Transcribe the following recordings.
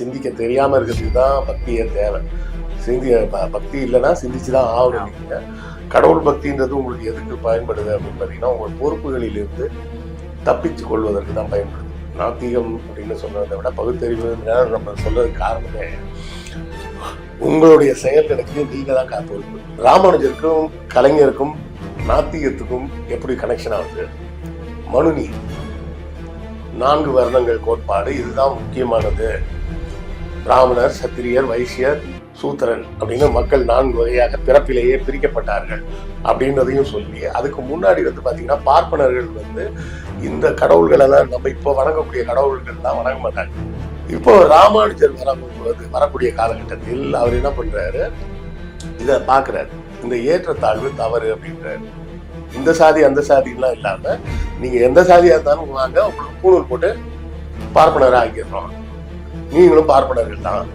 சிந்திக்க தெரியாம இருக்கிறதுக்கு தான் பக்தியே தேவை. பக்தி இல்லைன்னா சிந்திச்சுதான் ஆகணும். நீங்க கடவுள் பக்தின்றது உங்களுக்கு எதுக்கு பயன்படுது அப்படின்னு பார்த்தீங்கன்னா, உங்கள் பொறுப்புகளில் இருந்து தப்பிச்சு கொள்வதற்கு தான் பயன்படுது. நாத்திகம் அப்படின்னு சொல்றதை விட பகுத்தறிவு நம்ம சொல்றதுக்கு காரணமே உங்களுடைய செயல்களுக்கு நீங்க தான் பொறுப்பு. ராமானுஜருக்கும் கலைஞருக்கும் நாத்திகத்துக்கும் எப்படி கனெக்ஷன் ஆகுது? மனுநீதி, 4 வர்ணங்கள் கோட்பாடு, இதுதான் முக்கியமானது. பிராமணர், சத்திரியர், வைசியர், சூத்திரன் அப்படின்னு மக்கள் 4 வகையாக பிறப்பிலேயே பிரிக்கப்பட்டார்கள் அப்படின்றதையும் சொல்லி, அதுக்கு முன்னாடி பாத்தீங்கன்னா பார்ப்பனர்கள் இந்த கடவுள்களெல்லாம் நம்ம இப்போ வணங்கக்கூடிய கடவுள்கள் தான் வணங்க மாட்டாங்க. இப்போ ராமானுஜர் வரக்கூடிய காலகட்டத்தில் அவர் என்ன பண்றாரு, இத பாக்குறாரு, இந்த ஏற்றத்தாழ்வு தவறு அப்படின்றாரு. இந்த சாதி அந்த சாதிலாம் இல்லாம நீங்க எந்த சாதியா இருந்தாலும் வாங்க, உங்களுக்கு பூணூல் போட்டு பார்ப்பனராக ஆக்கிடுறோம், நீங்களும் பார்ப்பனர்கள் தான்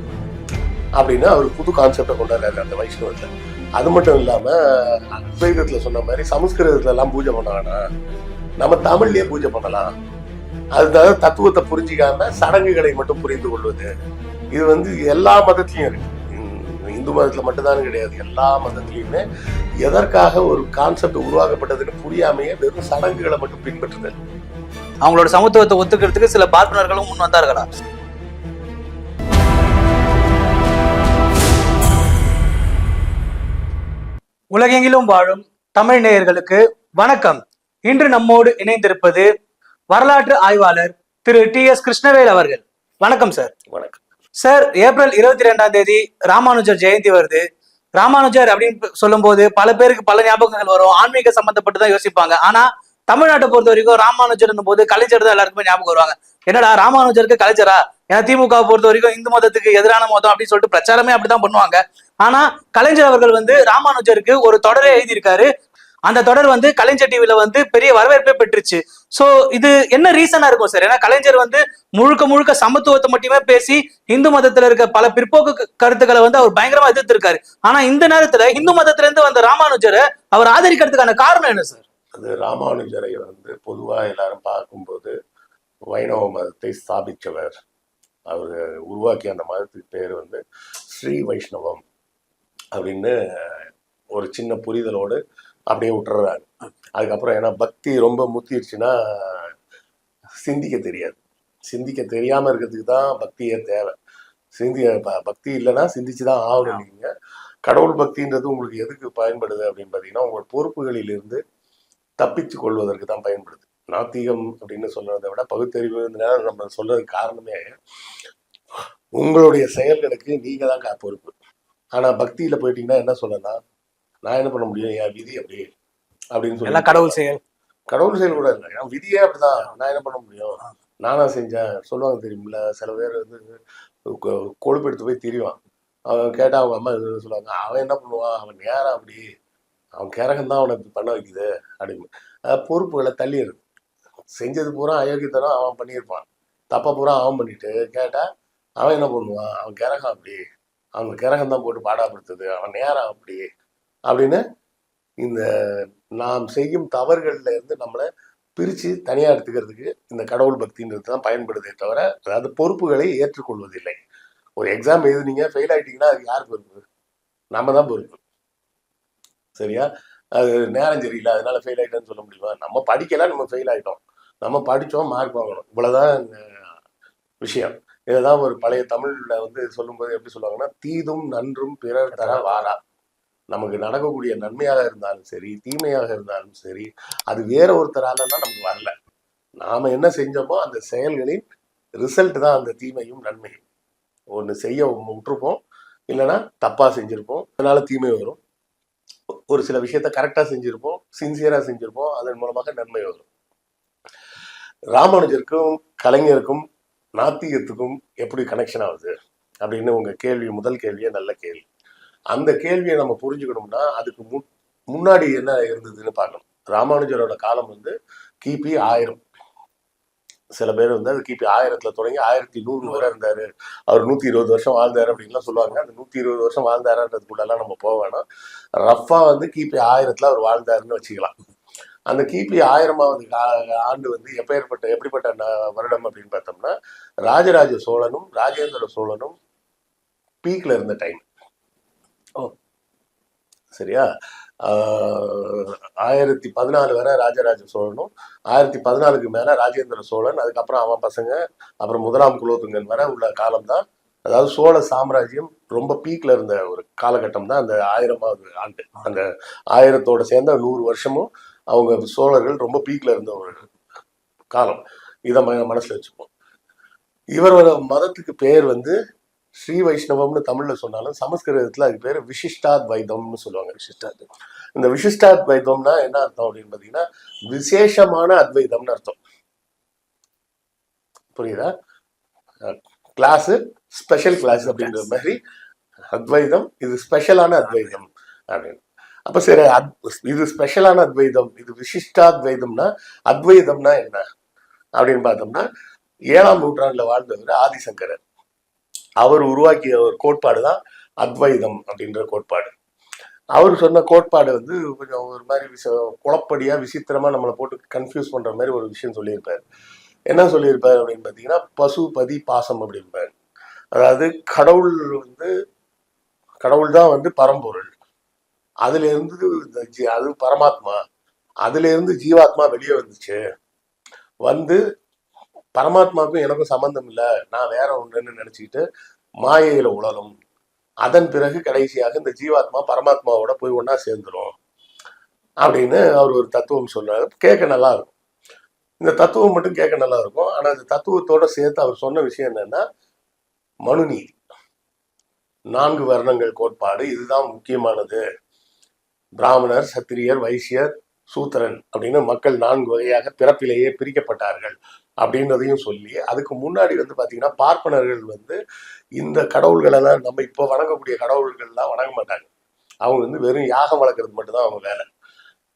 அப்படின்னு அவர் புது கான்செப்டை கொண்டாடுறாரு அந்த வைஷ்ணவத்துல. அது மட்டும் இல்லாம அத்வைதத்துல சொன்ன மாதிரி சமஸ்கிருதத்துல எல்லாம் பூஜை பண்ணாங்கன்னா நம்ம தமிழ்லயே பூஜை பண்ணலாம். அதுதான் தத்துவத்தை புரிஞ்சிக்காம சடங்குகளை மட்டும் புரிந்து கொள்வது. இது எல்லா மதத்திலையும் இருக்கு, இந்து மதத்துல மட்டும்தான் கிடையாது, எல்லா மதத்திலையுமே எதற்காக ஒரு கான்செப்ட் உருவாக்கப்பட்டதுன்னு புரியாமையே வெறும் சடங்குகளை மட்டும் பின்பற்றுதல். அவங்களோட சமத்துவத்தை ஒத்துக்கிறதுக்கு சில பார்ப்பனர்களும் முன் வந்தார்களா? உலகெங்கிலும் வாழும் தமிழ் நேயர்களுக்கு வணக்கம். இன்று நம்மோடு இணைந்திருப்பது வரலாற்று ஆய்வாளர் திரு TS கிருஷ்ணவேல் அவர்கள். வணக்கம் சார். வணக்கம் சார். ஏப்ரல் 22ஆம் தேதி ராமானுஜர் ஜெயந்தி வருது. ராமானுஜர் அப்படின்னு சொல்லும் போது பல பேருக்கு பல ஞாபகங்கள் வரும், ஆன்மீக சம்பந்தப்பட்டு தான் யோசிப்பாங்க. ஆனா தமிழ்நாட்டை பொறுத்த வரைக்கும் ராமானுஜர் போது கலைஞர் தான் எல்லாருக்குமே ஞாபகம் வருவாங்க. என்னடா ராமானுஜருக்கு கலைஞரா? ஏன்னா திமுக பொறுத்த வரைக்கும் இந்து மதத்துக்கு எதிரான மதம் அப்படின்னு சொல்லிட்டு பிரச்சாரமே அப்படிதான் பண்ணுவாங்க. ஆனா கலைஞர் அவர்கள் ராமானுஜருக்கு ஒரு தொடரை எழுதியிருக்காரு. அந்த தொடர் கலைஞர் டிவில பெரிய வரவேற்பே பெற்றுச்சு. சோ இது என்ன ரீசனா இருக்கும் சார்? ஏன்னா கலைஞர் முழுக்க முழுக்க சமத்துவத்தை மட்டுமே பேசி இந்து மதத்துல இருக்க பல பிற்போக்கு கருத்துக்களை அவர் பயங்கரமா எதிர்த்திருக்காரு. ஆனா இந்த நேரத்துல இந்து மதத்துல இருந்து வந்த ராமானுஜரை அவர் ஆதரிக்கிறதுக்கான காரணம் என்ன சார்? அது ராமானுஜரை பொதுவா எல்லாரும் பார்க்கும்போது வைணவ மதத்தை ஸ்தாபிச்சவர், அவர் உருவாக்கிய அந்த மதத்துக்கு பேர் ஸ்ரீ வைஷ்ணவம் அப்படின்னு ஒரு சின்ன புரிதலோடு அப்படியே விட்டுறாரு. அதுக்கப்புறம் ஏன்னா பக்தி ரொம்ப முத்திருச்சுன்னா சிந்திக்க தெரியாது. சிந்திக்க தெரியாம இருக்கிறதுக்கு தான் பக்தியே தேவை. பக்தி இல்லைன்னா சிந்திச்சுதான் ஆகணும். நீங்க கடவுள் பக்தின்றது உங்களுக்கு எதுக்கு பயன்படுது அப்படின்னு பார்த்தீங்கன்னா, உங்கள் பொறுப்புகளில் இருந்து தப்பிச்சு கொள்வதற்கு தான் பயன்படுது. நாத்திகம் அப்படின்னு சொல்றதை விட பகுத்தறிவு நம்ம சொல்றதுக்கு காரணமே உங்களுடைய செயல்களுக்கு நீங்க தான் பொறுப்பு. ஆனா பக்தியில போயிட்டீங்கன்னா என்ன சொல்லலாம், நான் என்ன பண்ண முடியும், என் விதி அப்படி அப்படின்னு சொல்லி கடவுள் செயல் கூட இல்லை, என் விதியே அப்படிதான், நான் என்ன பண்ண முடியும், நானா செஞ்சேன் சொல்லுவாங்க தெரியுமில்ல. சில பேர் கொழுப்பு எடுத்து போய் திரிவான். அவன் கேட்டா அவங்க அம்மா சொல்லுவாங்க, அவன் என்ன பண்ணுவான், அவன் நேரம் அப்படி, அவன் கிரகம் தான் அவனை பண்ண வைக்குது அப்படின்னு. பொறுப்புகளை தள்ளிடுது. செஞ்சது பூரா அயோக்கியத்தனம் அவன் பண்ணியிருப்பான், தப்பா பூரா அவன் பண்ணிட்டு கேட்டா அவன் என்ன பண்ணுவான், அவன் கிரகம் அப்படி, அவங்க கிரகம் தான் போட்டு பாடாப்படுத்துது, அவன் நேரம் அப்படி அப்படின்னு இந்த நாம் செய்யும் தவறுகள்ல இருந்து நம்மளை பிரிச்சு தனியா எடுத்துக்கிறதுக்கு இந்த கடவுள் பக்தின்றது தான் பயன்படுதே தவிர, அதாவது பொறுப்புகளை ஏற்றுக்கொள்வதில்லை. ஒரு எக்ஸாம் எழுதுனீங்க, ஃபெயில் ஆயிட்டீங்கன்னா அது யார் பொறுப்பு? நம்ம தான் பொறுப்பு. சரியா? அது நேரம் சரியில்லை அதனால ஃபெயில் ஆயிட்டேன்னு சொல்ல முடியுமா? நம்ம படிக்கல, நம்ம ஃபெயில் ஆயிட்டோம், நம்ம படிச்சோம், மார்க் வாங்கணும், இவ்வளவுதான் விஷயம். இதுதான் ஒரு பழைய தமிழ்ல சொல்லும்போது எப்படி சொல்லுவாங்கன்னா, தீதும் நன்றும் பிறர் தர வாரா. நமக்கு நடக்கக்கூடிய நன்மையாக இருந்தாலும் சரி, தீமையாக இருந்தாலும் சரி, அது வேற ஒருத்தரால தான் நமக்கு வரல. நாம என்ன செஞ்சோமோ அந்த செயல்களின் ரிசல்ட் தான் அந்த தீமையும் நன்மையும். ஒன்று செய்ய விட்டுருப்போம், இல்லைன்னா தப்பா செஞ்சிருப்போம், அதனால தீமை வரும். ஒரு சில விஷயத்த கரெக்டா செஞ்சிருப்போம், சின்சியரா செஞ்சிருப்போம், அதன் மூலமாக நன்மை வரும். ராமானுஜருக்கும் கலைஞருக்கும் நாத்திகத்துக்கும் எப்படி கனெக்ஷன் ஆகுது அப்படின்னு உங்க கேள்வி, முதல் கேள்வியே நல்ல கேள்வி. அந்த கேள்வியை நம்ம புரிஞ்சுக்கணும்னா அதுக்கு முன்னாடி என்ன இருந்ததுன்னு பார்க்கணும். ராமானுஜரோட காலம் கிபி 1000. சில பேர் அது கிபி 1000த்துல தொடங்கி 1100 வரை இருந்தாரு, அவர் 120 வருஷம் வாழ்ந்தாரு அப்படின்லாம் சொல்லுவாங்க. அந்த 120 வருஷம் வாழ்ந்தாருன்றதுக்குள்ளெல்லாம் நம்ம போக வேணாம். ரஃபா கிபி 1000த்துல அவர் வாழ்ந்தாருன்னு வச்சுக்கலாம். அந்த கிபி 1000வது ஆண்டு வந்து எப்படிப்பட்ட வருடம் அப்படின்னு பார்த்தோம்னா ராஜராஜ சோழனும் ராஜேந்திர சோழனும் பீக்ல இருந்த டைம். சரியா? 1014 வரை ராஜராஜ சோழனும் 1014க்கு மேல ராஜேந்திர சோழன், அதுக்கப்புறம் அவன் பசங்க, அப்புறம் முதலாம் குலோத்துங்கன் வரை உள்ள காலம் தான். அதாவது சோழ சாம்ராஜ்யம் ரொம்ப பீக்ல இருந்த ஒரு காலகட்டம் தான் அந்த 1000வது ஆண்டு. அந்த 1000தோட சேர்ந்த 100 வருஷமும் அவங்க சோழர்கள் ரொம்ப பீக்ல இருந்த ஒரு காலம். இதை மனசுல வச்சுப்போம். இவரோட மதத்துக்கு பேர் வந்து ஸ்ரீ வைஷ்ணவம்னு தமிழ்ல சொன்னாலும் சமஸ்கிருதத்துல அதுக்கு பேர் விசிஷ்டாத்வைதம்னு சொல்லுவாங்க. இந்த விசிஷ்டாத்வைதம்னா என்ன அர்த்தம் அப்படின்னு பாத்தீங்கன்னா விசேஷமான அத்வைதம்னு அர்த்தம். புரியுதா? கிளாஸ் ஸ்பெஷல் கிளாஸ் அப்படின்ற மாதிரி அத்வைதம், இது ஸ்பெஷலான அத்வைதம் அப்படின்னு. அப்ப சரி, இது ஸ்பெஷலான அத்வைதம், இது விசிஷ்டாத்வைதம்னா அத்வைதம்னா என்ன அப்படின்னு பார்த்தோம்னா 7ஆம் நூற்றாண்டுல வாழ்ந்தவர் ஆதிசங்கரர். அவர் உருவாக்கிய ஒரு கோட்பாடு தான் அத்வைதம் அப்படின்ற கோட்பாடு. அவர் சொன்ன கோட்பாடு வந்து கொஞ்சம் ஒரு மாதிரி குழப்படியா விசித்திரமா நம்மளை போட்டு கன்ஃபியூஸ் பண்ற மாதிரி ஒரு விஷயம் சொல்லியிருப்பாரு. என்ன சொல்லியிருப்பாரு அப்படின்னு பார்த்தீங்கன்னா பசுபதி பாசம் அப்படின்பாரு. அதாவது கடவுள் தான் வந்து பரம்பொருள், அதுல இருந்து அது பரமாத்மா, அதுல இருந்து ஜீவாத்மா வெளியே வந்துச்சு, வந்து பரமாத்மாவுக்கும் எனக்கும் சம்பந்தம் இல்லை, நான் வேற ஒன்றுன்னு நினைச்சுக்கிட்டு மாயையில உழலும். அதன் பிறகு கடைசியாக இந்த ஜீவாத்மா பரமாத்மாவோட போய் ஒன்னா சேர்ந்துரும் அப்படின்னு அவர் ஒரு தத்துவம் சொல்றாரு. கேட்க நல்லா இருக்கும். இந்த தத்துவம் மட்டும் கேட்க நல்லா இருக்கும். ஆனா இந்த தத்துவத்தோட சேர்த்து அவர் சொன்ன விஷயம் என்னன்னா மனுநீதி, 4 வர்ணங்கள் கோட்பாடு, இதுதான் முக்கியமானது. பிராமணர், சத்திரியர், வைசியர், சூத்திரன் அப்படின்னு மக்கள் 4 வகையாக பிறப்பிலேயே பிரிக்கப்பட்டார்கள் அப்படின்றதையும் சொல்லி, அதுக்கு முன்னாடி வந்து பாத்தீங்கன்னா பார்ப்பனர்கள் வந்து இந்த கடவுள்களெல்லாம் நம்ம இப்போ வணங்கக்கூடிய கடவுள்கள்லாம் வணங்க மாட்டாங்க. அவங்க வந்து வெறும் யாகம் வளர்க்கறது மட்டும்தான் அவங்க வேலை.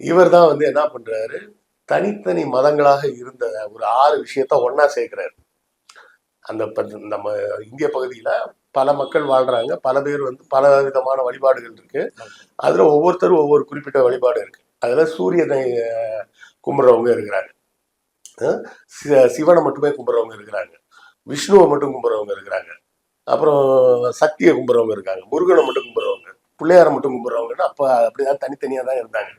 இவர் தான் வந்து என்ன பண்றாரு, தனித்தனி மதங்களாக இருந்த ஒரு 6 விஷயத்த ஒன்னா சேர்க்கிறாரு. அந்த நம்ம இந்திய பகுதியில பல மக்கள் வாழ்றாங்க, பல பேர் வந்து பல விதமான வழிபாடுகள் இருக்கு. அதுல ஒவ்வொருத்தரும் ஒவ்வொரு குறிப்பிட்ட வழிபாடு இருக்கு. அதுல சூரியனை கும்பிட்றவங்க இருக்கிறாங்க, சிவனை மட்டுமே கும்பிட்றவங்க இருக்கிறாங்க, விஷ்ணுவை மட்டும் கும்பிட்றவங்க இருக்கிறாங்க, அப்புறம் சக்தியை கும்பிட்றவங்க இருக்காங்க, முருகனை மட்டும் கும்பிட்றவங்க, பிள்ளையாரை மட்டும் கும்பிட்றவங்கன்னு அப்ப அப்படிதான் தனித்தனியா தான் இருந்தாங்க.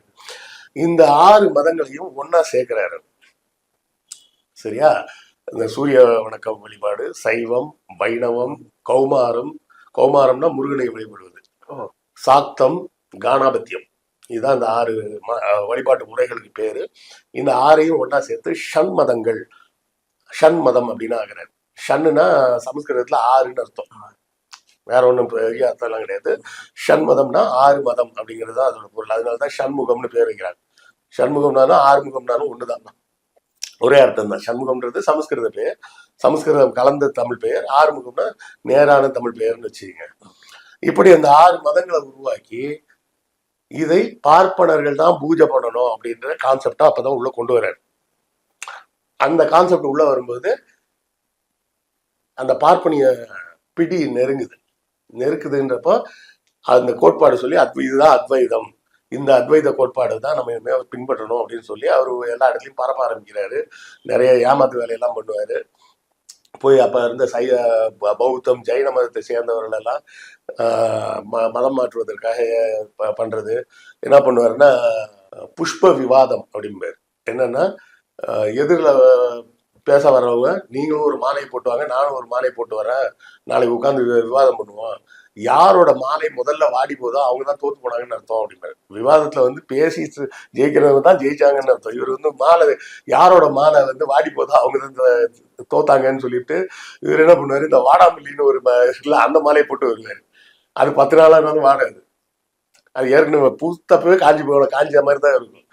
இந்த 6 மதங்களையும் ஒன்னா சேர்க்கிறாரு. சரியா? இந்த சூரிய வணக்கம் வழிபாடு, சைவம், வைணவம், கௌமாரம்னா முருகனை வழிபடுவது, சாக்தம், கானாபத்தியம், இதுதான் இந்த 6 வழிபாட்டு முறைகளுக்கு பேரு. இந்த 6ஐயும் ஒன்னா சேர்த்து ஷண்மதம் அப்படின்னு ஆகிறார். ஷன்னுனா சமஸ்கிருதத்துல 6ன்னு அர்த்தம், வேற ஒன்றும் பெரிய அர்த்தம் எல்லாம் கிடையாது. ஷண்மதம்னா 6 மதம் அப்படிங்கிறது தான் அதோட பொருள். அதனாலதான் ஷண்முகம்னு பேர் வைக்கிறாங்க. ஷண்முகம்னாலும் 6 முகம்னாலும் ஒண்ணுதான், ஒரே அர்த்தம் தான். சண்முகம்ன்றது சமஸ்கிருத பெயர், சமஸ்கிருதம் கலந்த தமிழ் பெயர். 6 முகம்னா நேரான தமிழ் பெயர்னு வச்சுக்கோங்க. இப்படி அந்த 6 மதங்களை உருவாக்கி இதை பார்ப்பனர்கள் தான் பூஜை பண்ணணும் அப்படின்ற கான்செப்டா அப்பதான் உள்ள கொண்டு வர்றாரு. அந்த கான்செப்ட் உள்ள வரும்போது அந்த பார்ப்பனிய பிடி நெருக்குதுன்றப்போ அந்த கோட்பாடு சொல்லி இதுதான் அத்வைதம், இந்த அத்வைத கோட்பாடு தான் நம்ம பின்பற்றணும் அப்படின்னு சொல்லி அவர் எல்லா இடத்துலையும் பரப்ப ஆரம்பிக்கிறாரு. நிறைய ஏமாத்து வேலையெல்லாம் பண்ணுவாரு. போய் அப்ப இருந்த பௌத்தம், ஜைன மதத்தை சேர்ந்தவர்கள் எல்லாம் மதம் மாற்றுவதற்காக பண்றது என்ன பண்ணுவாருன்னா புஷ்ப விவாதம் அப்படிம்பாரு. என்னன்னா எதிரில் பேச வர்றவங்க நீங்களும் ஒரு மாலை போட்டு வாங்க, நானும் ஒரு மாலை போட்டு வரேன், நாளைக்கு உட்காந்து விவாதம் பண்ணுவோம், யாரோட மாலை முதல்ல வாடி போதோ அவங்க தான் தோத்து போனாங்கன்னு அர்த்தம் அப்படின்னாரு. விவாதத்துல வந்து பேசி ஜெயிக்கிறவங்க தான் ஜெயிச்சாங்கன்னு அர்த்தம். இவர் வந்து யாரோட மாலை வந்து வாடி போதோ அவங்க தான் தோத்தாங்கன்னு சொல்லிட்டு இவர் என்ன பண்ணுவாரு, இந்த வாடாமல்லின்னு ஒரு அந்த மாலையை போட்டு வருவாரு. அது 10 நாளா இருந்தாலும் வாடாது, அது ஏற்கனவே பூத்தப்பவே காஞ்ச மாதிரி தான் இருக்கும்.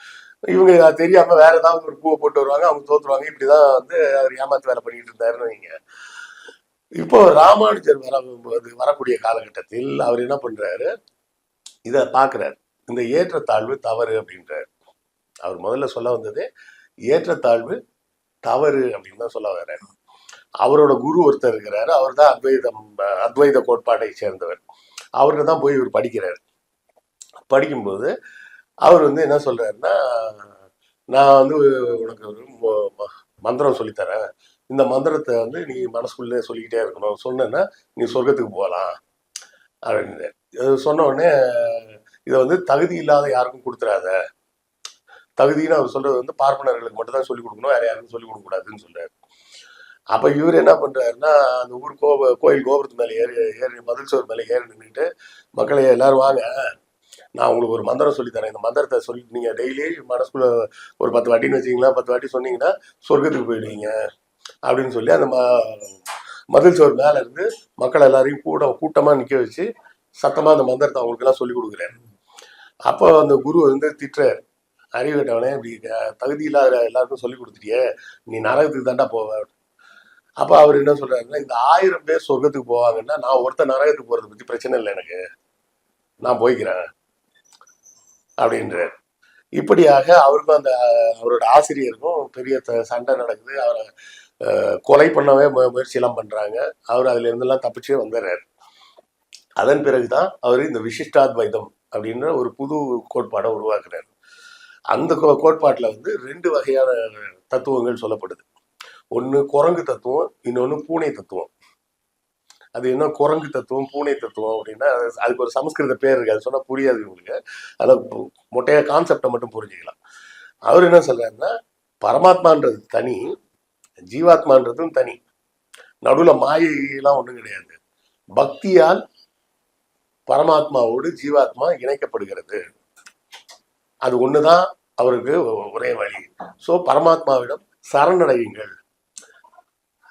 இவங்க தெரியாம வேற ஏதாவது ஒரு பூவை போட்டு வருவாங்க, அவங்க தோத்துருவாங்க. இப்படிதான் வந்து அவர் ஏமாத்து வேலை பண்ணிட்டு இருந்தாருன்னு வைங்க. இப்போ ராமானுஜர் வரக்கூடிய காலகட்டத்தில் அவர் என்ன பண்றாரு, இத பாக்குறாரு, இந்த ஏற்றத்தாழ்வு தவறு அப்படின்றாரு. அவர் முதல்ல சொல்ல வந்தது ஏற்றத்தாழ்வு தவறு அப்படின்னு தான் சொல்ல வர்றாரு. அவரோட குரு ஒருத்தர் இருக்கிறாரு, அவர் தான் அத்வைத கோட்பாட்டை சேர்ந்தவர். அவர்கிட்ட தான் போய் இவர் படிக்கிறாரு. படிக்கும்போது அவர் வந்து என்ன சொல்றாருன்னா நான் வந்து உனக்கு ஒரு மந்திரம் சொல்லித்தரேன். இந்த மந்திரத்தை வந்து நீ மனசுக்குள்ளே சொல்லிக்கிட்டே இருக்கணும். சொன்னேன்னா நீ சொர்க்கத்துக்கு போகலாம் அப்படின்னு. சொன்ன உடனே இதை வந்து தகுதி இல்லாத யாருக்கும் கொடுத்துறாத. தகுதின்னு அவர் சொல்றது வந்து பார்ப்பனர்களுக்கு மட்டும் தான் சொல்லிக் கொடுக்கணும், வேற யாருக்கும் சொல்லிக் கொடுக்க கூடாதுன்னு சொல்றாரு. அப்ப இவர் என்ன பண்றாருன்னா, அந்த ஊர் கோயில் கோபுரத்து மேல ஏறி மதில் சுவர் மேல ஏறி நின்றுட்டு, மக்களை எல்லாரும் வாங்க, நான் உங்களுக்கு ஒரு மந்திரம் சொல்லி தரேன். இந்த மந்திரத்தை சொல்லி நீங்க டெய்லி மனசுக்குள்ள ஒரு 10 வாட்டின்னு வச்சீங்களா, 10 வாட்டி சொன்னீங்கன்னா சொர்க்கத்துக்கு போயிடுவீங்க அப்படின்னு சொல்லி அந்த மதில் சுவர் மேல இருந்து மக்கள் எல்லாரையும் கூட்டமா நிக்க வச்சு சத்தமா அந்த மந்திரத்தை அவங்களுக்கு எல்லாம் சொல்லி கொடுக்குறாரு. அப்போ அந்த குரு வந்து திட்டுறாரு, அறிவு கட்டவனே, இப்படி தகுதி இல்லாத எல்லாருக்கும் சொல்லி கொடுத்துட்டியே, நீ நரகத்துக்கு தாண்டா போவ. அப்ப அவர் என்ன சொல்றாருன்னா, இந்த 1000 பேர் சொர்க்கத்துக்கு போவாங்கன்னா நான் ஒருத்தர் நரகத்துக்கு போறதை பத்தி பிரச்சனை இல்லை, எனக்கு நான் போய்க்கிறேன் அப்படின்றார். இப்படியாக அவருக்கும் அந்த அவரோட ஆசிரியருக்கும் பெரிய சண்டை நடக்குது. அவரை கொலை பண்ணவே முயற்சி எல்லாம் பண்றாங்க. அவர் அதுல இருந்தெல்லாம் தப்பிச்சே வந்துடுறாரு. அதன் பிறகுதான் அவர் இந்த விசிஷ்டாத்வைதம் அப்படின்ற ஒரு புது கோட்பாடை உருவாக்குறாரு. அந்த கோட்பாட்டில் வந்து 2 வகையான தத்துவங்கள் சொல்லப்படுது. ஒன்று குரங்கு தத்துவம், இன்னொன்று பூனை தத்துவம். அது என்ன குரங்கு தத்துவம் பூனை தத்துவம் அப்படின்னா அதுக்கு ஒரு சமஸ்கிருத பேர் இருக்கு, அது சொன்னா புரியாது உங்களுக்கு. அதில் மொட்டையா கான்செப்டை மட்டும் புரிஞ்சுக்கலாம். அவர் என்ன சொல்றாருன்னா, பரமாத்மான்றது தனி, ஜீவாத்மான்றதும் தனி, நடுவுல மாயெல்லாம் ஒண்ணும் கிடையாது. பக்தியால் பரமாத்மாவோடு ஜீவாத்மா இணைக்கப்படுகிறது, அது ஒண்ணுதான் அவருக்கு ஒரே வழி. சோ பரமாத்மாவிடம் சரணடையுங்கள்,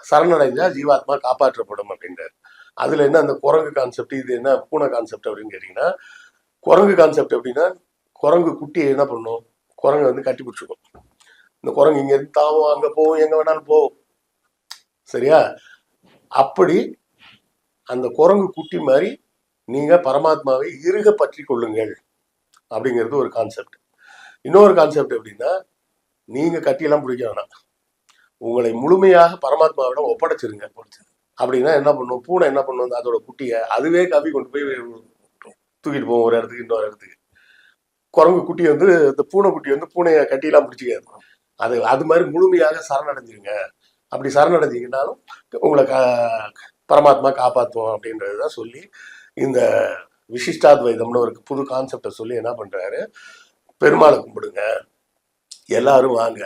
சரணடைஞ்சா ஜீவாத்மா காப்பாற்றப்படும் அப்படின்றார். அதுல என்ன அந்த குரங்கு கான்செப்ட், இது என்ன பூனை கான்செப்ட் அப்படின்னு கேட்டீங்கன்னா, குரங்கு கான்செப்ட் எப்படின்னா, குரங்கு குட்டியை என்ன பண்ணும், குரங்கு வந்து கட்டி பிடிச்சிக்கும். இந்த குரங்கு இங்க இருந்து தாவும், அங்க போகும், எங்க வேணாலும் போகும், சரியா? அப்படி அந்த குரங்கு குட்டி மாதிரி நீங்க பரமாத்மாவை இறுக பற்றி கொள்ளுங்கள் அப்படிங்கிறது ஒரு கான்செப்ட். இன்னொரு கான்செப்ட் எப்படின்னா, நீங்க கட்டியெல்லாம் பிடிக்க வேணாம், உங்களை முழுமையாக பரமாத்மாவிடம் ஒப்படைச்சிருங்க. அப்படின்னா என்ன பண்ணும், பூனை என்ன பண்ணும், அதோட குட்டியை அதுவே கவி கொண்டு போய் தூக்கிட்டு போகும் ஒரு இடத்துக்கு இன்னொரு இடத்துக்கு. குரங்கு குட்டி வந்து இந்த பூனை குட்டி வந்து பூனையை கட்டியெல்லாம் பிடிச்சிக்காது. அது மாதிரி முழுமையாக சரணடைஞ்சிருங்க. அப்படி சரணடைஞ்சிங்கனாலும் உங்களை பரமாத்மா காப்பாற்றுவோம் அப்படின்றதுதான் சொல்லி இந்த விசிஷ்டாத்வைதம்னு ஒரு புது கான்செப்டை சொல்லி என்ன பண்றாரு, பெருமாளை கும்பிடுங்க, எல்லாரும் வாங்க,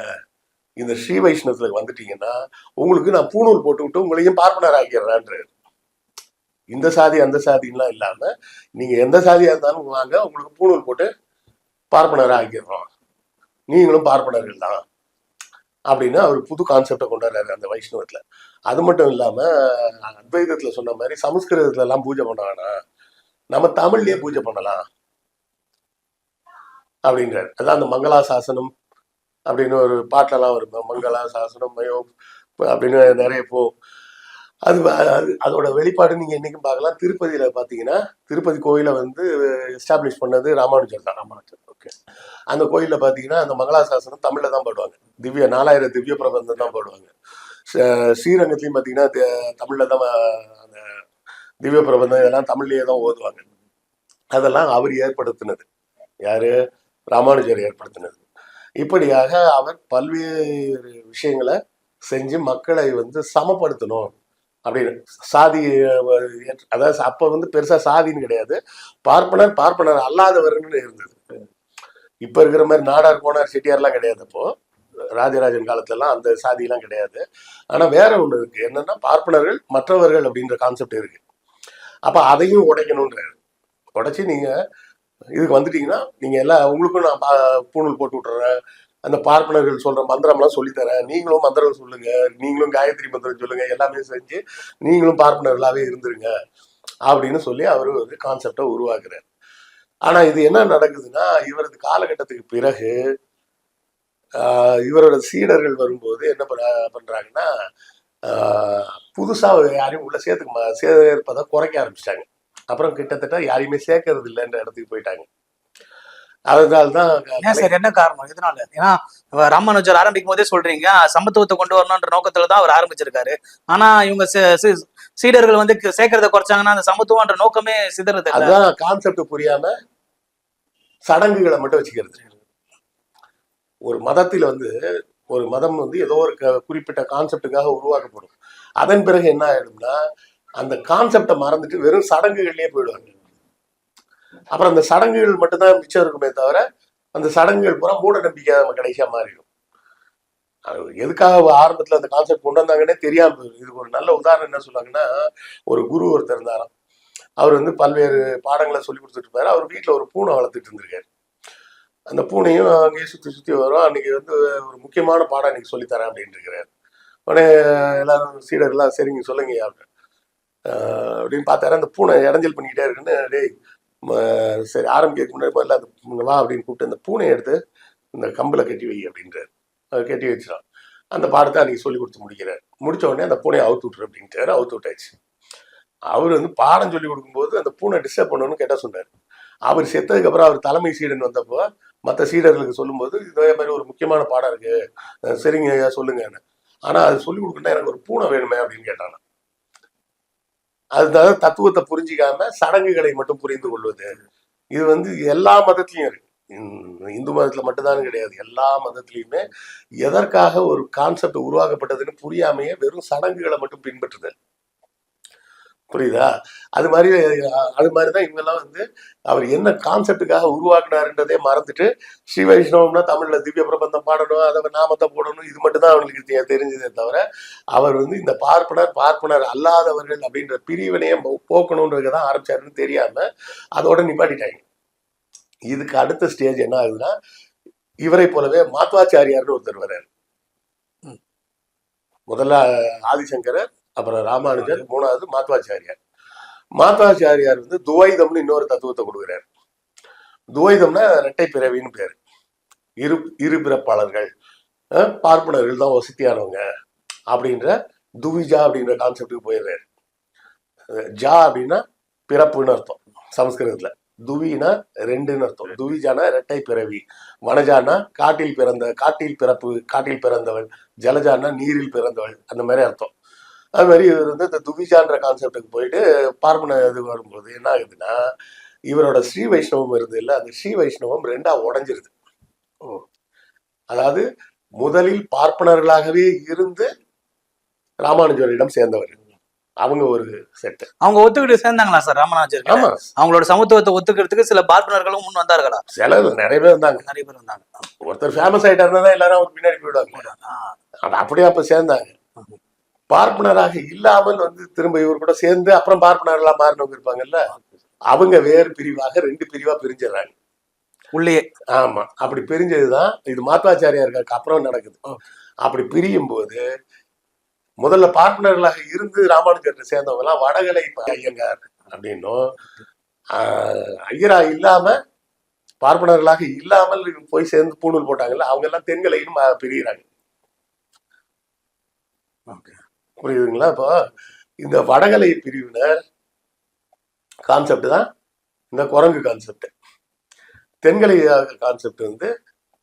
இந்த ஸ்ரீ வைஷ்ணவத்துல வந்துட்டீங்கன்னா உங்களுக்கு நான் பூணூல் போட்டு விட்டு உங்களையும் பார்ப்பனர் ஆக்கிடுறேன்றாரு. இந்த சாதி அந்த சாதின்லாம் இல்லாம நீங்க எந்த சாதியா இருந்தாலும் வாங்க, உங்களுக்கு பூணூல் போட்டு பார்ப்பனர் ஆக்கிடுறோம், நீங்களும் பார்ப்பனர்கள் தான் அப்படின்னு அவர் புது கான்செப்டை கொண்டாடுறாரு அந்த வைஷ்ணவத்துல. அது மட்டும் இல்லாம அத்வைதத்துல சொன்ன மாதிரி சமஸ்கிருதத்துல எல்லாம் பூஜை பண்ண வேணாம், நம்ம தமிழ்லயே பூஜை பண்ணலாம் அப்படின்றாரு. அதான் அந்த மங்களா சாசனம் அப்படின்னு ஒரு பாட்டெல்லாம் வரும், மங்களா சாசனம் மயோ அப்படின்னு நிறைய போகும். அது அதோட வெளிப்பாடு நீங்க என்னைக்கும் பார்க்கலாம். திருப்பதியில பாத்தீங்கன்னா, திருப்பதி கோயில வந்து எஸ்டாப்ளிஷ் பண்ணது ராமானுஜர் தான். ராமானுஜர், ஓகே. அந்த கோயில்ல பாத்தீங்கன்னா அந்த மங்களாசாசனம் தமிழ்ல தான் பாடுவாங்க, 4000 திவ்ய பிரபந்தம் தான் பாடுவாங்க. ஸ்ரீரங்கத்திலையும் பாத்தீங்கன்னா தமிழ்ல தான் அந்த திவ்ய பிரபந்தம் இதெல்லாம் தமிழ்லயே தான் ஓதுவாங்க. அதெல்லாம் அவர் ஏற்படுத்தினது, யாரு, ராமானுஜர் ஏற்படுத்தினது. இப்படியாக அவர் பல்வேறு விஷயங்களை செஞ்சு மக்களை வந்து சமப்படுத்தணும் அப்படின்னு. சாதி, அதாவது அப்ப வந்து பெருசா சாதின்னு கிடையாது, பார்ப்பனர் அல்லாதவர்னு இருந்தது. இப்ப இருக்கிற மாதிரி நாடார் கோனார் செட்டியார்லாம் கிடையாது. அப்போ ராஜராஜன் காலத்துல எல்லாம் அந்த சாதி எல்லாம் கிடையாது. ஆனா வேற ஒண்ணு இருக்கு, என்னன்னா பார்ப்பனர்கள் மற்றவர்கள் அப்படின்ற கான்செப்ட் இருக்கு. அப்ப அதையும் உடைக்கணும்ன்றாரு. உடைச்சு நீங்க இதுக்கு வந்துட்டீங்கன்னா நீங்க எல்லாம் உங்களுக்கும் நான் பூணூல் போட்டு விட்டுறேன், அந்த பார்ப்பனர்கள் சொல்ற மந்திரம்லாம் சொல்லித்தரேன், நீங்களும் மந்திரம் சொல்லுங்க, நீங்களும் காயத்ரி மந்திரம் சொல்லுங்க, எல்லாமே செஞ்சு நீங்களும் பார்ப்பனர்களாவே இருந்துருங்க அப்படின்னு சொல்லி அவரு ஒரு கான்செப்டை உருவாக்குறாரு. ஆனா இது என்ன நடக்குதுன்னா, இவரது காலகட்டத்துக்கு பிறகு இவரோட சீடர்கள் வரும்போது என்ன பண்றாங்கன்னா, புதுசா யாரையும் உள்ள சேர்ப்பதை குறைக்க ஆரம்பிச்சிட்டாங்க. அப்புறம் கிட்டத்தட்ட யாரையுமே சேர்க்கறது இல்லைன்ற இடத்துக்கு போயிட்டாங்க. அதனால்தான் சார் என்ன காரணம், எதனால? ஏன்னா ராமானுஜர் ஆரம்பிக்கும் போதே சொல்றீங்க சமத்துவத்தை கொண்டு வரணும்ன்ற நோக்கத்துலதான் அவர் ஆரம்பிச்சிருக்காரு. ஆனா இவங்க சீடர்கள் வந்து சேர்க்கறத குறைச்சாங்கன்னா அந்த சமத்துவம்ன்ற நோக்கமே சிதறது. அதான் கான்செப்ட் புரியாம சடங்குகளை மட்டும் வச்சுக்கிறது. ஒரு மதத்தில் வந்து ஒரு மதம் வந்து ஏதோ ஒரு குறிப்பிட்ட கான்செப்டுக்காக உருவாக்கப்படும். அதன் பிறகு என்ன ஆயிடும்னா அந்த கான்செப்டை மறந்துட்டு வெறும் சடங்குகள்லயே போயிடுவாங்க. அப்புறம் அந்த சடங்குகள் மட்டும்தான் மிச்சம் இருக்குமே தவிர அந்த சடங்குகள் பூரா மூட நம்பிக்கை கடைசியா மாறிடும். எதுக்காக ஆரம்பத்துல அந்த கான்செப்ட் கொண்டு வந்தாங்கன்னே தெரியாம போயிடும். இதுக்கு ஒரு நல்ல உதாரணம் என்ன சொல்லுவாங்கன்னா, ஒரு குரு ஒருத்தர் இருந்தாராம். அவர் வந்து பல்வேறு பாடங்களை சொல்லி கொடுத்துட்டு இருப்பாரு. அவர் வீட்டுல ஒரு பூனை வளர்த்துட்டு இருந்திருக்காரு. அந்த பூனையும் அங்கேயே சுத்தி சுத்தி வரும். அன்னைக்கு வந்து ஒரு முக்கியமான பாடம் அன்னைக்கு சொல்லித்தரேன் அப்படின்னு இருக்கிறாரு. உடனே எல்லாரும் சீடர்கள்லாம் சரிங்க சொல்லுங்க அப்படின்னு பார்த்தாரு. அந்த பூனை இடைஞ்சல் பண்ணிக்கிட்டே இருக்குன்னு, டேய் சரி ஆரம்பிக்கிறதுக்கு முன்னாடி முதல்ல அந்த வா அப்படின்னு கூப்பிட்டு அந்த பூனையை எடுத்து இந்த கம்பில் கட்டி வை அப்படின்றாரு. அதை கட்டி வச்சிடும். அந்த பாடத்தை அன்னைக்கு சொல்லி கொடுத்து முடிக்கிறார். முடிச்ச உடனே அந்த பூனையை அவுத்து விட்டுரு அப்படின்ட்டாரு. அவுத்து விட்டாச்சு. அவர் வந்து பாடம் சொல்லி கொடுக்கும்போது அந்த பூனை டிஸ்டர்ப் பண்ணணும்னு கேட்ட சொன்னார். அவர் செத்ததுக்கு அப்புறம் அவர் தலைமை சீடன் வந்தப்போ மற்ற சீடர்களுக்கு சொல்லும்போது இதே மாதிரி ஒரு முக்கியமான பாடம் இருக்கு, சரிங்க ஐயா சொல்லுங்கன்னு. ஆனா அது சொல்லி கொடுக்கணும்னா எனக்கு ஒரு பூனை வேணுமே அப்படின்னு கேட்டாங்க. அதுதான் தத்துவத்தை புரிஞ்சிக்காம சடங்குகளை மட்டும் புரிந்து கொள்வது. இது வந்து எல்லா மதத்திலையும் இருக்கு. இந்து மதத்துல மட்டும்தான் கிடையாது, எல்லா மதத்திலையுமே எதற்காக ஒரு கான்செப்ட் உருவாக்கப்பட்டதுன்னு புரியாமையே வெறும் சடங்குகளை மட்டும் பின்பற்றுதல். புரியுதா? அது மாதிரிதான் இவங்கெல்லாம் வந்து அவர் என்ன கான்செப்டுக்காக உருவாக்குனாருன்றதே மறந்துட்டு ஸ்ரீ வைஷ்ணவம்னா தமிழ்ல திவ்ய பிரபந்தம் பாடணும், அதை நாமத்தை போடணும், இது மட்டும் தான் அவங்களுக்கு தெரிஞ்சதே தவிர அவர் வந்து இந்த பார்ப்பனர் அல்லாதவர்கள் அப்படின்ற பிரிவினையை போக்கணுன்றதுதான் ஆரம்பிச்சாருன்னு தெரியாம அதோட நிப்பாட்டிட்டாங்க. இதுக்கு அடுத்த ஸ்டேஜ் என்ன ஆகுதுன்னா, இவரை போலவே மாத்வாச்சாரியார்னு ஒருத்தர் வர்றாரு. முதல்ல ஆதிசங்கரர், அப்புறம் ராமானுஜர், மூணாவது மாத்வாச்சாரியார். மாத்வாச்சாரியார் வந்து துவைதம்னு இன்னொரு தத்துவத்தை கொடுக்குறாரு. துவைதம்னா இரட்டை பிறவின்னு பேரு. இரு பிறப்பாளர்கள், பார்ப்பனர்கள் தான் வசதியானவங்க அப்படின்ற துவிஜா அப்படின்ற கான்செப்டுக்கு போயிடுறாரு. ஜா அப்படின்னா பிறப்புன்னு அர்த்தம் சமஸ்கிருதத்துல. துவினா ரெண்டுன்னு அர்த்தம். துவிஜானா இரட்டை பிறவி. வனஜானா காட்டில் பிறப்பு, காட்டில் பிறந்தவள். ஜலஜானா நீரில் பிறந்தவள், அந்த மாதிரி அர்த்தம். அது மாதிரி இவர் வந்து இந்த துவிஜான்ற கான்செப்டுக்கு போயிட்டு பார்ப்பன இது வரும்போது என்ன ஆகுதுன்னா, இவரோட ஸ்ரீ வைஷ்ணவம் இருந்தது இல்லை, அந்த ஸ்ரீ வைஷ்ணவம் ரெண்டா உடஞ்சிருது. அதாவது முதலில் பார்ப்பனர்களாகவே இருந்து ராமானுஜரிடம் சேர்ந்தவர் அவங்க ஒரு செட். அவங்க ஒத்துக்கிட்டு சேர்ந்தாங்களா சார் ராமானுஜர்? ஆமா, அவங்களோட சமத்துவத்தை ஒத்துக்கிறதுக்கு சில பார்ப்பனர்களும் முன் வந்தார்களா? சில நிறைய பேர் வந்தாங்க. ஒருத்தர் ஃபேமஸ் ஆயிட்டா இருந்தா எல்லாரும் அவர் பின்னாடி போயிடுவாங்க. அப்படியே அப்ப சேர்ந்தாங்க. பார்ப்பனராக இல்லாமல் வந்து திரும்ப இவர் கூட சேர்ந்து அப்புறம் பார்ப்பனர்களா மாறினவங்க இருப்பாங்கல்ல, அவங்க வேறு பிரிவாக ரெண்டு பிரிவா பிரிஞ்சிடறாங்க உள்ளே. ஆமா, அப்படி பிரிஞ்சதுதான் இது மாத்வாச்சாரியாருக்கு அப்புறம் நடக்குது. அப்படி பிரியும் போது முதல்ல பார்ப்பனர்களாக இருந்து ராமானுஜர்கிட்ட சேர்ந்தவங்க எல்லாம் வடகலை ஐயங்கார் அப்படின்னும், ஐயரா இல்லாம பார்ப்பனர்களாக இல்லாமல் போய் சேர்ந்து பூணூல் போட்டாங்கல்ல, அவங்க எல்லாம் தென்கலைன்னு பிரிகிறாங்க. புரியுதுங்களா? இப்போ இந்த வடகலை பிரிவினர் கான்செப்ட் தான் இந்த குரங்கு கான்செப்ட். தென்கலை கான்செப்ட் வந்து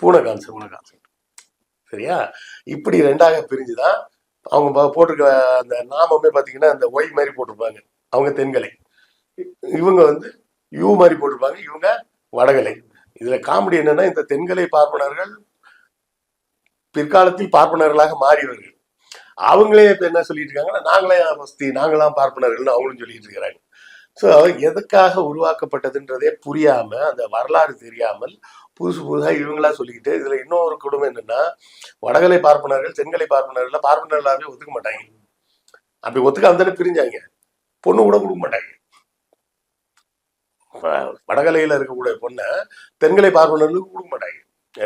பூனை கான்செப்ட். சரியா? இப்படி ரெண்டாக பிரிஞ்சுதான் அவங்க போட்டிருக்க அந்த நாமமே பாத்தீங்கன்னா அந்த ஒய் மாதிரி போட்டிருப்பாங்க, அவங்க தென்கலை. இவங்க வந்து யூ மாதிரி போட்டிருப்பாங்க, இவங்க வடகலை. இதுல காமெடி என்னன்னா, இந்த தென்கலை பார்ப்பனர்கள் பிற்காலத்தில் பார்ப்பனர்களாக மாறியவர்கள். அவங்களே இப்ப என்ன சொல்லிட்டு இருக்காங்கன்னா, நாங்களாம் பார்ப்பனர்கள்னு அவங்களும் சொல்லிட்டு இருக்கிறாங்க. ஸோ எதுக்காக உருவாக்கப்பட்டதுன்றதே புரியாம, அந்த வரலாறு தெரியாமல் புதுசா இவங்களா சொல்லிக்கிட்டு, இதுல இன்னொரு கொடுமை என்னன்னா, வடகலை பார்ப்பனர்கள் தென்கலை பார்ப்பனர்களாவே ஒத்துக்க மாட்டாங்க. அப்படி ஒத்துக்காம தானே பிரிஞ்சாங்க. பொண்ணு கூட கொடுக்க மாட்டாங்க. வடகலையில இருக்கக்கூடிய பொண்ணை தென்கலை பார்ப்பனர்களுக்கு கொடுக்க மாட்டாங்க.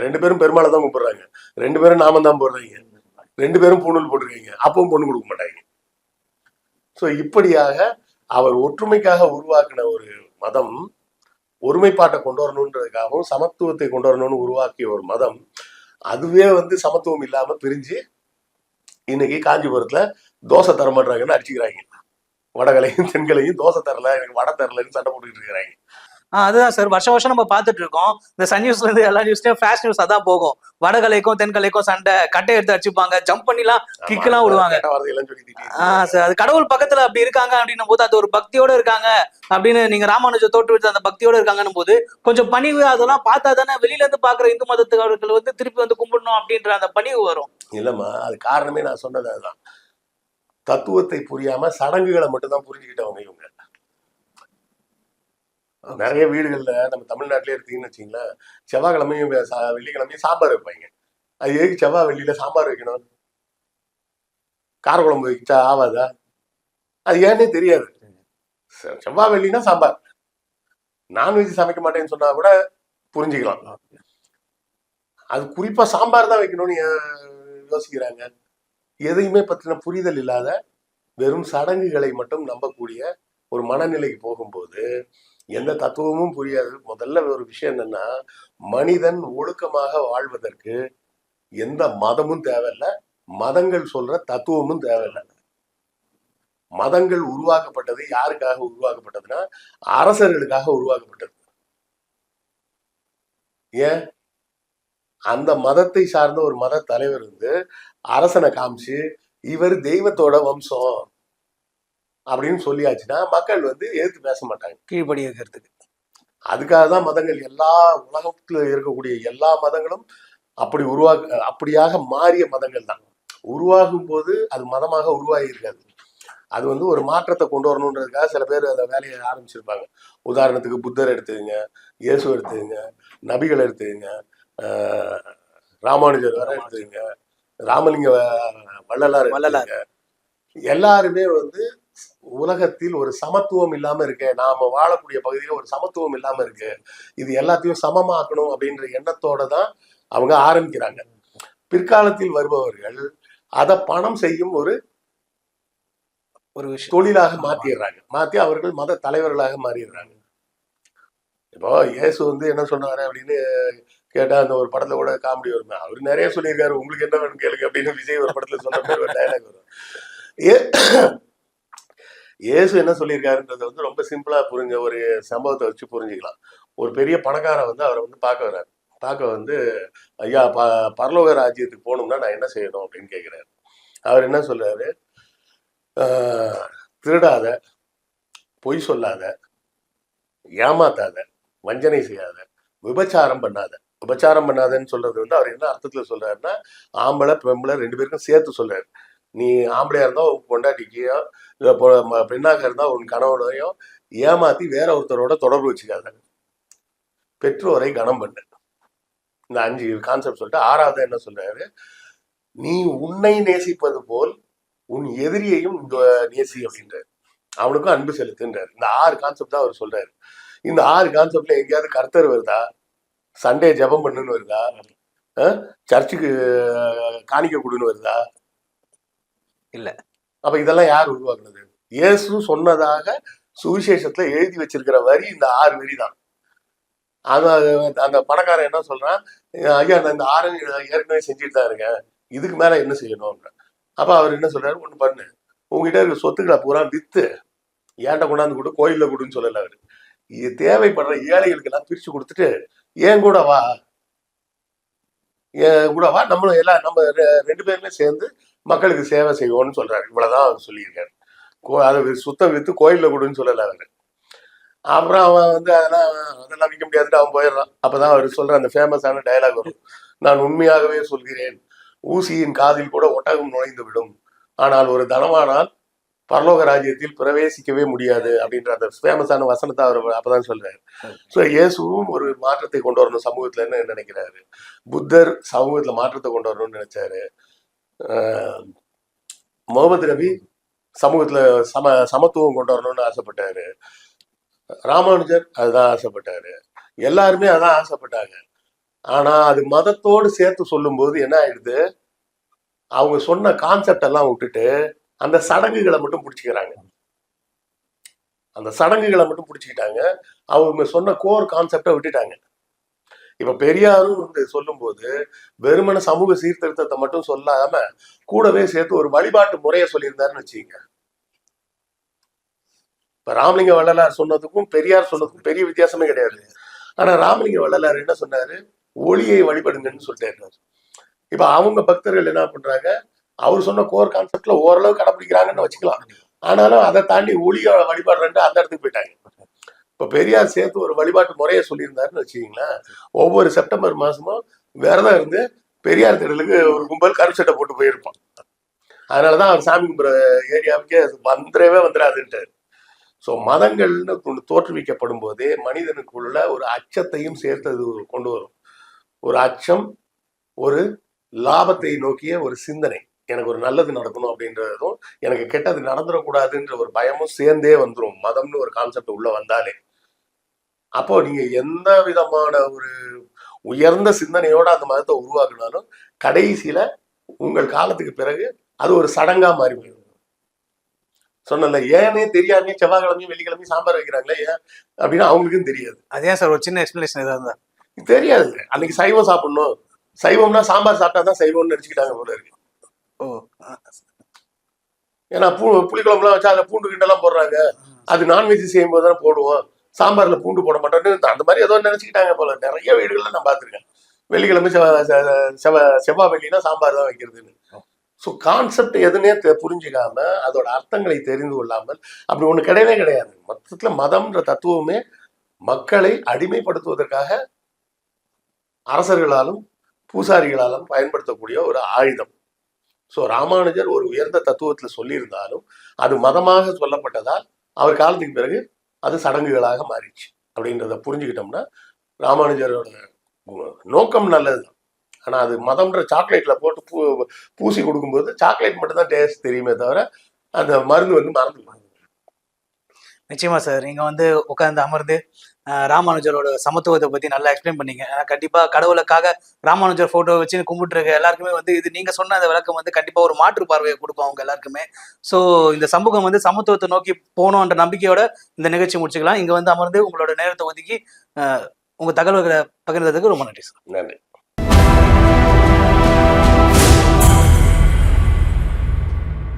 ரெண்டு பேரும் பெருமாளை தான் கும்பிடுறாங்க, ரெண்டு பேரும் நாமம் தான் போடுறாங்க, ரெண்டு பேரும் பூணூல் போட்டிருக்கீங்க, அப்பவும் பொண்ணு கொடுக்க மாட்டாங்க. ஸோ இப்படியாக அவர் ஒற்றுமைக்காக உருவாக்கின ஒரு மதம், ஒருமைப்பாட்டை கொண்டு வரணுன்றதுக்காகவும் சமத்துவத்தை கொண்டு வரணும்னு உருவாக்கிய ஒரு மதம், அதுவே வந்து சமத்துவம் இல்லாம பிரிஞ்சு இன்னைக்கு காஞ்சிபுரத்துல தோசை தர மாட்டாங்கன்னு அடிச்சுக்கிறாங்க. வடகலையும் தென்கலையும் தோசை தரல, எனக்கு வடை தரலன்னு சண்டை போட்டுக்கிட்டு இருக்கிறாங்க. அதுதான் சார், வருஷம் வருஷம் நம்ம பார்த்துட்டு இருக்கோம். இந்த சன் நியூஸ்ல இருந்து எல்லா நியூஸ்லயும் ஃபிளாஷ் நியூஸ் அதான் போகும். வடகலைக்கும் தென்கலைக்கும் சண்டை, கட்டை எடுத்து அடிச்சுப்பாங்க, ஜம்ப் பண்ணிலாம் கிக் எல்லாம் விடுவாங்க. சார், அது கடவுள் பக்கத்துல அப்படி இருக்காங்க அப்படின்னும் போது, அது ஒரு பக்தியோட இருக்காங்க அப்படின்னு நீங்க ராமானுஜர் தோற்றுவித்த அந்த பக்தியோட இருக்காங்கன்னும் போது, கொஞ்சம் பணிவு அதெல்லாம் பார்த்தா தானே வெளியில இருந்து பாக்குற இந்து மதத்துக்காரர்கள் வந்து திருப்பி வந்து கும்பிடணும் அப்படின்ற அந்த பணிவு வரும். இல்லம்மா, அது காரணமே நான் சொன்னது அதுதான். தத்துவத்தை புரியாம சடங்குகளை மட்டும்தான் புரிஞ்சுக்கிட்டவங்க இவங்க. நிறைய வீடுகள்ல நம்ம தமிழ்நாட்டிலே எடுத்தீங்கன்னு வச்சுங்களேன், செவ்வாய்க்கிழமையும் வெள்ளிக்கிழமையும் சாம்பார் வைப்பாங்க. அது எதுக்கு செவ்வாய் வெள்ளியில சாம்பார் வைக்கணும்? காரக்குழம்பு வைச்சா ஆவாதா? அது ஏன்னே தெரியாது. செவ்வாய் வெள்ளினா சாம்பார். நான்வெஜ் சமைக்க மாட்டேன்னு சொன்னா கூட புரிஞ்சுக்கலாம். அது குறிப்பா சாம்பார் தான் வைக்கணும்னு யோசிக்கிறாங்க. எதையுமே பற்றின புரிதல் இல்லாத வெறும் சடங்குகளை மட்டும் நம்பக்கூடிய ஒரு மனநிலைக்கு போகும்போது எந்த தத்துவமும் புரியாது. முதல்ல ஒரு விஷயம் என்னன்னா, மனிதன் ஒழுக்கமாக வாழ்வதற்கு எந்த மதமும் தேவையில்லை, மதங்கள் சொல்ற தத்துவமும் தேவையில்லை. மதங்கள் உருவாக்கப்பட்டது யாருக்காக உருவாக்கப்பட்டதுன்னா, அரசர்களுக்காக உருவாக்கப்பட்டது. ஏன்? அந்த மதத்தை சார்ந்த ஒரு மத தலைவர் வந்து அரசனை காமிச்சு இவர் தெய்வத்தோட வம்சம் அப்படின்னு சொல்லியாச்சுன்னா மக்கள் வந்து எதிர்த்து பேச மாட்டாங்க, கீழ்படி இருக்கிறதுக்கு. அதுக்காக தான் மதங்கள், எல்லா உலகத்துல இருக்கக்கூடிய எல்லா மதங்களும் அப்படியாக மாறிய மதங்கள் தான். உருவாகும் போது அது மதமாக உருவாகி இருக்காது. அது வந்து ஒரு மாற்றத்தை கொண்டு வரணுன்றதுக்காக சில பேர் அந்த வேலையை ஆரம்பிச்சிருப்பாங்க. உதாரணத்துக்கு புத்தர் எடுத்துக்கங்க, இயேசு எடுத்துக்கங்க, நபிகள் எடுத்துக்கங்க, ராமானுஜர் வர எடுத்துக்கங்க, ராமலிங்க வள்ளலார், எல்லாருமே வந்து உலகத்தில் ஒரு சமத்துவம் இல்லாம இருக்கு, நாம வாழக்கூடிய பகுதியில ஒரு சமத்துவம் இல்லாம இருக்கு, இது எல்லாத்தையும் சமமாக்கணும் அப்படின்ற எண்ணத்தோட தான் அவங்க ஆரம்பிக்கிறாங்க. பிற்காலத்தில் வருபவர்கள் அதை பணம் செய்யும் ஒரு தொழிலாக மாத்திடுறாங்க. மாத்தி அவர்கள் மத தலைவர்களாக மாறிடுறாங்க. இப்போ இயேசு வந்து என்ன சொன்னாரு அப்படின்னு கேட்டா, அந்த ஒரு படத்துல கூட காமெடி வரும், அவரு நிறைய சொல்லியிருக்காரு, உங்களுக்கு என்ன வேணும் கேளுங்க அப்படின்னு விஜய் ஒரு படத்துல சொன்ன மாதிரி ஒரு டைலாக் வரும். இயேசு என்ன சொல்லியிருக்காருன்றத வந்து ரொம்ப சிம்பிளா புரிஞ்ச ஒரு சம்பவத்தை வச்சு புரிஞ்சுக்கலாம். ஒரு பெரிய பணக்காரன் வந்து அவரை வந்து பார்க்க வர்றாரு. பார்க்க வந்து, ஐயா பரலோக ராஜ்யத்துக்கு போகணும்னா நான் என்ன செய்யணும் அப்படின்னு கேட்கிறாரு. அவர் என்ன சொல்றாரு, திருடாத, பொய் சொல்லாத, ஏமாத்தாத, வஞ்சனை செய்யாத, விபச்சாரம் பண்ணாத. விபச்சாரம் பண்ணாதன்னு சொல்றது வந்து அவர் என்ன அர்த்தத்துல சொல்றாருன்னா, ஆம்பளை பெம்பளை ரெண்டு பேருக்கும் சேர்த்து சொல்றாரு. நீ ஆம்பளையா இருந்தா உன் பொண்டாட்டிக்கையோ இல்ல பெண்ணாக இருந்தா உன் கணவனையோ ஏமாத்தி வேற ஒருத்தரோட தொடர்பு வச்சுக்காத, பெற்றோரை கனம் பண்ணு. இந்த 5 கான்செப்ட் சொல்லிட்டு 6வது என்ன சொல்றாரு, நீ உன்னை நேசிப்பது போல் உன் எதிரியையும் நேசி அப்படின்றாரு. அவனுக்கும் அன்பு செலுத்துன்றாரு. இந்த 6 கான்செப்ட் தான் அவர் சொல்றாரு. இந்த 6 கான்செப்ட்ல எங்கேயாவது கர்த்தர் வருதா? சண்டே ஜெபம் பண்ணுன்னு வருதா? சர்ச்சுக்கு காணிக்க கொடுன்னு வருதா? இல்ல. அப்ப இதெல்லாம் யார் உருவாக்குனது? இயேசு சொன்னதாக சுவிசேஷத்துல எழுதி வச்சிருக்கிற வரி இந்த 6 வரி தான். அந்த பணக்காரன் என்ன சொல்றான், ஐயா நான் இந்த 6 ஏற்கனவே செஞ்சுட்டு தான் இருக்கேன், இதுக்கு மேல என்ன செய்யணும்? அப்ப அவர் என்ன சொல்றாரு, ஒண்ணு பண்ணு, உங்ககிட்ட இருக்க சொத்துக்களை பூரா வித்து ஏன்ட்ட கொண்டாந்து கொடு, கோயில்ல கொடுன்னு சொல்லல. அவரு இது தேவைப்படுற ஏழைகளுக்கு எல்லாம் பிரிச்சு கொடுத்துட்டு ஏன் கூட வா, நம்மளும் எல்லாம் நம்ம 2 பேருமே சேர்ந்து மக்களுக்கு சேவை செய்வோம்னு சொல்றாரு. இவ்வளவுதான் அவர் சொல்லியிருக்காரு. அதை சுத்தம் வித்து கோயில்ல கொடுன்னு சொல்லல அவரு. அப்புறம் அவன் வந்து அதெல்லாம் விற்க முடியாதுன்னு அவன் போயிடுறான். அப்பதான் அவர் சொல்ற அந்த ஃபேமஸான டயலாக் வரும், நான் உண்மையாகவே சொல்கிறேன், ஊசியின் காதில் கூட ஒட்டகம் நுழைந்து விடும், ஆனால் ஒரு தனமானால் பரலோக ராஜ்யத்தில் பிரவேசிக்கவே முடியாது அப்படின்ற அந்த ஃபேமஸான வசனத்தை அவர் அப்பதான் சொல்றாரு. ஸோ இயேசுவும் ஒரு மாற்றத்தை கொண்டு வரணும் சமூகத்துல என்ன நினைக்கிறாரு. புத்தர் சமூகத்துல மாற்றத்தை கொண்டு வரணும்னு நினைச்சாரு. முகமது நபி சமூகத்துல சமத்துவம் கொண்டு வரணும்னு ஆசைப்பட்டாரு. ராமானுஜர் அதுதான் ஆசைப்பட்டாரு. எல்லாருமே அதான் ஆசைப்பட்டாங்க. ஆனா அது மதத்தோடு சேர்த்து சொல்லும் போது என்ன ஆயிடுது, அவங்க சொன்ன கான்செப்ட் எல்லாம் விட்டுட்டு அந்த சடங்குகளை மட்டும் பிடிச்சிக்கிறாங்க. அந்த சடங்குகளை மட்டும் பிடிச்சிக்கிட்டாங்க. அவங்க சொன்ன கோர் கான்செப்டை விட்டுட்டாங்க. இப்ப பெரியாரும் வந்து சொல்லும் போது வெறுமன சமூக சீர்திருத்தத்தை மட்டும் சொல்லாம கூடவே சேர்த்து ஒரு வழிபாட்டு முறையை சொல்லியிருந்தாருன்னு வச்சுக்கோங்க. இப்ப ராமலிங்க வள்ளலார் சொன்னதுக்கும் பெரியார் சொன்னதுக்கும் பெரிய வித்தியாசமே கிடையாது. ஆனா ராமலிங்க வள்ளலார் என்ன சொன்னாரு, ஒளியை வழிபடுங்கன்னு சொல்லிட்டாரு. இப்ப அவங்க பக்தர்கள் என்ன பண்றாங்க, அவர் சொன்ன கோர் கான்செப்ட்ல ஓரளவு கடைபிடிக்கிறாங்கன்னு வச்சுக்கலாம். ஆனாலும் அதை தாண்டி ஒளிய வழிபாடுறேன்ட்டு அந்த இடத்துக்கு போயிட்டாங்க. இப்ப பெரியார் சேர்த்து ஒரு வழிபாட்டு முறையை சொல்லியிருந்தாருன்னு வச்சுக்கீங்களேன், ஒவ்வொரு செப்டம்பர் மாசமும் விரதம் இருந்து பெரியார் திடலுக்கு ஒரு கும்பல் கருச்சட்டை போட்டு போயிருப்பான். அதனாலதான் அவர் சாமி கும்பிட்ற ஏரியாவுக்கே அது வந்துடாதுன்ட்டாரு. ஸோ மதங்கள்னு தோற்றுவிக்கப்படும் போதே மனிதனுக்குள்ள ஒரு அச்சத்தையும் சேர்த்தது கொண்டு வரும். ஒரு அச்சம், ஒரு லாபத்தை நோக்கிய ஒரு சிந்தனை, எனக்கு ஒரு நல்லது நடக்கணும் அப்படின்றதும் எனக்கு கெட்டது நடந்துடக்கூடாதுன்ற ஒரு பயமும் சேர்ந்தே வந்துடும் மதம்னு ஒரு கான்செப்ட் உள்ள வந்தாலே. அப்போ நீங்க எந்த விதமான ஒரு உயர்ந்த சிந்தனையோட அந்த மதத்தை உருவாக்குனாலும் கடைசியில உங்கள் காலத்துக்கு பிறகு அது ஒரு சடங்கா மாறி போயிடும். சொன்னல, ஏனே தெரியாமே செவ்வாய்க்கிழமையும் வெள்ளிக்கிழமையும் சாம்பார் வைக்கிறாங்களே ஏன் அப்படின்னு அவங்களுக்கும் தெரியாது. அதே சார் ஒரு சின்ன எக்ஸ்பிளேஷன் ஏதாவது தெரியாது. அன்னைக்கு சைவம் சாப்பிடணும், சைவம்னா சாம்பார் சாப்பிட்டாதான் சைவம்னு நினைச்சுக்கிட்டாங்க போல இருக்கு. ஏன்னா புளிக்குழம்புலாம் வச்சா அதுல பூண்டு கிண்டெல்லாம் போடுறாங்க, அது நான்வெஜ் செய்யும் போது தானே போடுவோம், சாம்பார்ல பூண்டு போட மாட்டோம்னு அந்த மாதிரி ஏதோ நினைச்சுக்கிட்டாங்க போல. நிறைய வீடுகள்ல நான் பார்த்துருக்கேன், வெள்ளிக்கிழமை செவ்வாய் வெள்ளினா சாம்பார் தான் வைக்கிறதுன்னு. ஸோ கான்செப்ட் எதுனே புரிஞ்சுக்காம அதோட அர்த்தங்களை தெரிந்து கொள்ளாமல் அப்படி ஒண்ணு கிடையவே கிடையாது. மொத்தத்துல மதம்ன்ற தத்துவமே மக்களை அடிமைப்படுத்துவதற்காக அரசர்களாலும் பூசாரிகளாலும் பயன்படுத்தக்கூடிய ஒரு ஆயுதம். ஸோ ராமானுஜர் ஒரு உயர்ந்த தத்துவத்துல சொல்லியிருந்தாலும் அது மதமாக சொல்லப்பட்டதால் அவர் காலத்துக்கு பிறகு அது சடங்குகளாக மாறிடுச்சு. அப்படின்றத புரிஞ்சுக்கிட்டோம்னா ராமானுஜரோட நோக்கம் நல்லதுதான். ஆனா அது மதம்ன்ற சாக்லேட்ல போட்டு பூசி கொடுக்கும்போது சாக்லேட் மட்டும் தான் டேஸ்ட் தெரியுமே தவிர அந்த மருந்து வந்து மறந்துடுவாங்க. நிச்சயமா சார், நீங்க வந்து உட்கார்ந்து அமர்ந்து ராமானுஜரோட சமத்துவத்தை பத்தி நல்லா எக்ஸ்பிளைன் பண்ணீங்க. கண்டிப்பா கடவுளுக்காக ராமானுஜர் போட்டோ வச்சு கும்பிட்டுருக்க எல்லாருக்குமே வந்து இது நீங்க சொன்ன அந்த விளக்கம் வந்து கண்டிப்பா ஒரு மாற்று பார்வையை கொடுக்கும் அவங்க எல்லாருக்குமே. ஸோ இந்த சமூகம் வந்து சமத்துவத்தை நோக்கி போகணுன்ற நம்பிக்கையோட இந்த நிகழ்ச்சி முடிச்சுக்கலாம். இங்க வந்து அமர்ந்து உங்களோட நேரத்தை ஒதுக்கி உங்க தகவல்களை பகிர்ந்ததுக்கு ரொம்ப நன்றி சார். நன்றி.